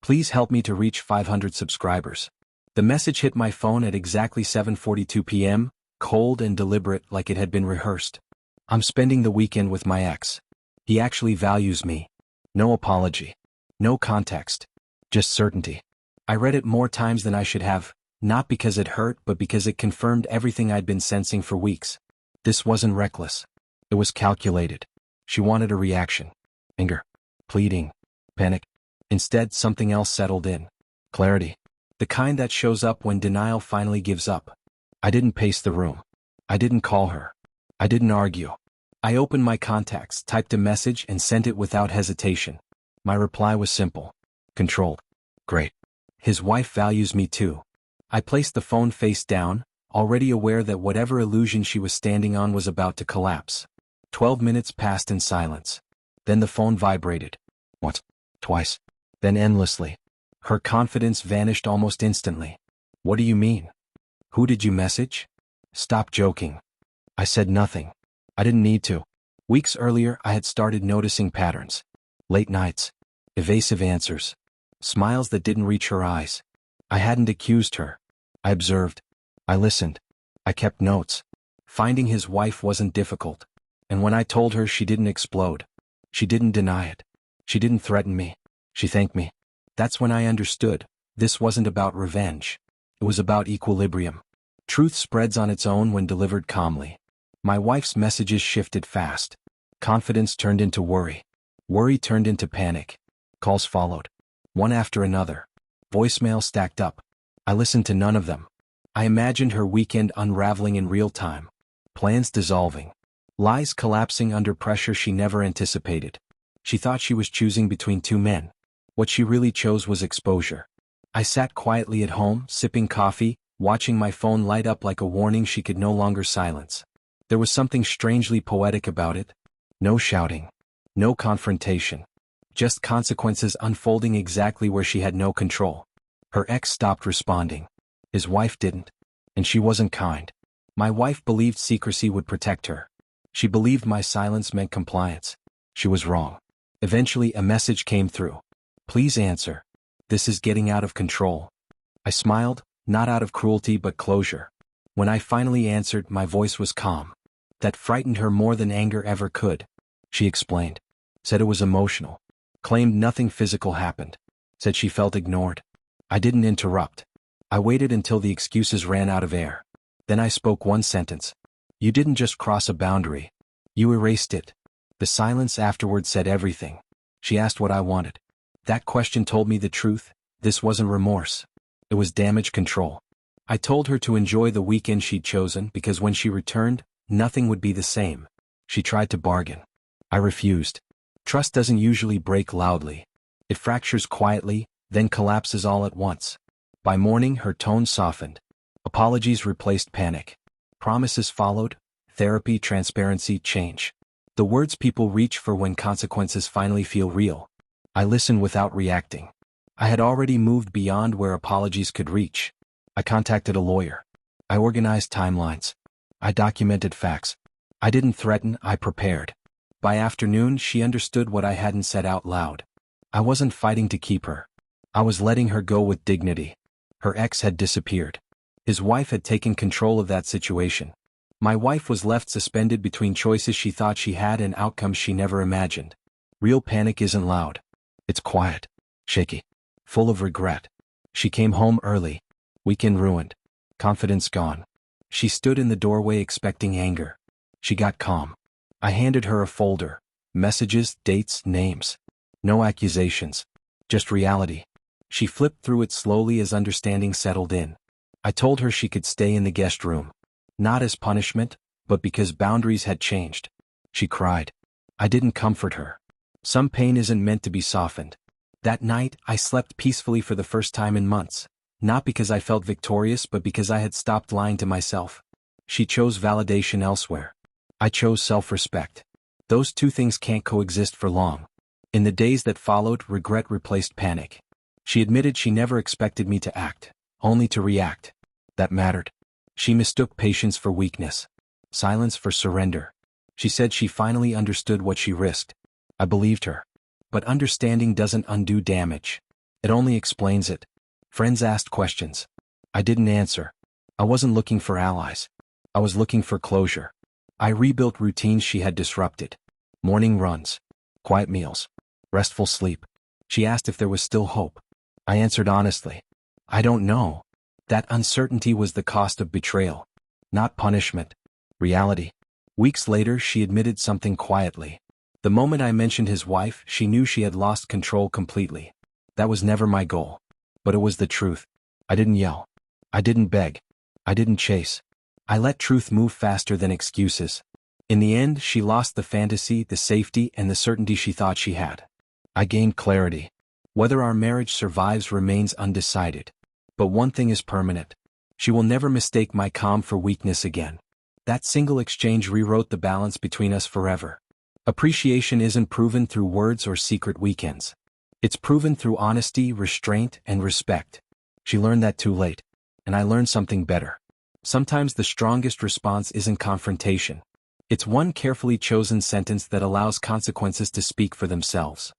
Please help me to reach 500 subscribers. The message hit my phone at exactly 7:42 p.m., cold and deliberate like it had been rehearsed. I'm spending the weekend with my ex. He actually values me. No apology. No context. Just certainty. I read it more times than I should have, not because it hurt but because it confirmed everything I'd been sensing for weeks. This wasn't reckless. It was calculated. She wanted a reaction. Anger. Pleading. Panic. Instead, something else settled in. Clarity. The kind that shows up when denial finally gives up. I didn't pace the room. I didn't call her. I didn't argue. I opened my contacts, typed a message, and sent it without hesitation. My reply was simple. Controlled. Great. His wife values me too. I placed the phone face down, already aware that whatever illusion she was standing on was about to collapse. 12 minutes passed in silence. Then the phone vibrated. Once. Twice. Then endlessly. Her confidence vanished almost instantly. What do you mean? Who did you message? Stop joking. I said nothing. I didn't need to. Weeks earlier, I had started noticing patterns. Late nights. Evasive answers. Smiles that didn't reach her eyes. I hadn't accused her. I observed. I listened. I kept notes. Finding his wife wasn't difficult. And when I told her, she didn't explode. She didn't deny it. She didn't threaten me. She thanked me. That's when I understood. This wasn't about revenge. It was about equilibrium. Truth spreads on its own when delivered calmly. My wife's messages shifted fast. Confidence turned into worry. Worry turned into panic. Calls followed. One after another. Voicemail stacked up. I listened to none of them. I imagined her weekend unraveling in real time. Plans dissolving. Lies collapsing under pressure she never anticipated. She thought she was choosing between two men. What she really chose was exposure. I sat quietly at home, sipping coffee, watching my phone light up like a warning she could no longer silence. There was something strangely poetic about it. No shouting. No confrontation. Just consequences unfolding exactly where she had no control. Her ex stopped responding. His wife didn't. And she wasn't kind. My wife believed secrecy would protect her. She believed my silence meant compliance. She was wrong. Eventually, a message came through. Please answer. This is getting out of control. I smiled, not out of cruelty but closure. When I finally answered, my voice was calm. That frightened her more than anger ever could. She explained. Said it was emotional. Claimed nothing physical happened. Said she felt ignored. I didn't interrupt. I waited until the excuses ran out of air. Then I spoke one sentence. You didn't just cross a boundary. You erased it. The silence afterward said everything. She asked what I wanted. That question told me the truth. This wasn't remorse. It was damage control. I told her to enjoy the weekend she'd chosen because when she returned, nothing would be the same. She tried to bargain. I refused. Trust doesn't usually break loudly. It fractures quietly, then collapses all at once. By morning, her tone softened. Apologies replaced panic. Promises followed. Therapy, transparency, change. The words people reach for when consequences finally feel real. I listened without reacting. I had already moved beyond where apologies could reach. I contacted a lawyer. I organized timelines. I documented facts. I didn't threaten, I prepared. By afternoon, she understood what I hadn't said out loud. I wasn't fighting to keep her. I was letting her go with dignity. Her ex had disappeared. His wife had taken control of that situation. My wife was left suspended between choices she thought she had and outcomes she never imagined. Real panic isn't loud. It's quiet. Shaky. Full of regret. She came home early. Weekend ruined. Confidence gone. She stood in the doorway expecting anger. She got calm. I handed her a folder. Messages, dates, names. No accusations. Just reality. She flipped through it slowly as understanding settled in. I told her she could stay in the guest room. Not as punishment, but because boundaries had changed. She cried. I didn't comfort her. Some pain isn't meant to be softened. That night, I slept peacefully for the first time in months. Not because I felt victorious but because I had stopped lying to myself. She chose validation elsewhere. I chose self-respect. Those two things can't coexist for long. In the days that followed, regret replaced panic. She admitted she never expected me to act, only to react. That mattered. She mistook patience for weakness. Silence for surrender. She said she finally understood what she risked. I believed her. But understanding doesn't undo damage. It only explains it. Friends asked questions. I didn't answer. I wasn't looking for allies. I was looking for closure. I rebuilt routines she had disrupted. Morning runs. Quiet meals. Restful sleep. She asked if there was still hope. I answered honestly. I don't know. That uncertainty was the cost of betrayal. Not punishment. Reality. Weeks later, she admitted something quietly. The moment I mentioned his wife, she knew she had lost control completely. That was never my goal. But it was the truth. I didn't yell. I didn't beg. I didn't chase. I let truth move faster than excuses. In the end, she lost the fantasy, the safety, and the certainty she thought she had. I gained clarity. Whether our marriage survives remains undecided. But one thing is permanent. She will never mistake my calm for weakness again. That single exchange rewrote the balance between us forever. Appreciation isn't proven through words or secret weekends. It's proven through honesty, restraint, and respect. She learned that too late. And I learned something better. Sometimes the strongest response isn't confrontation. It's one carefully chosen sentence that allows consequences to speak for themselves.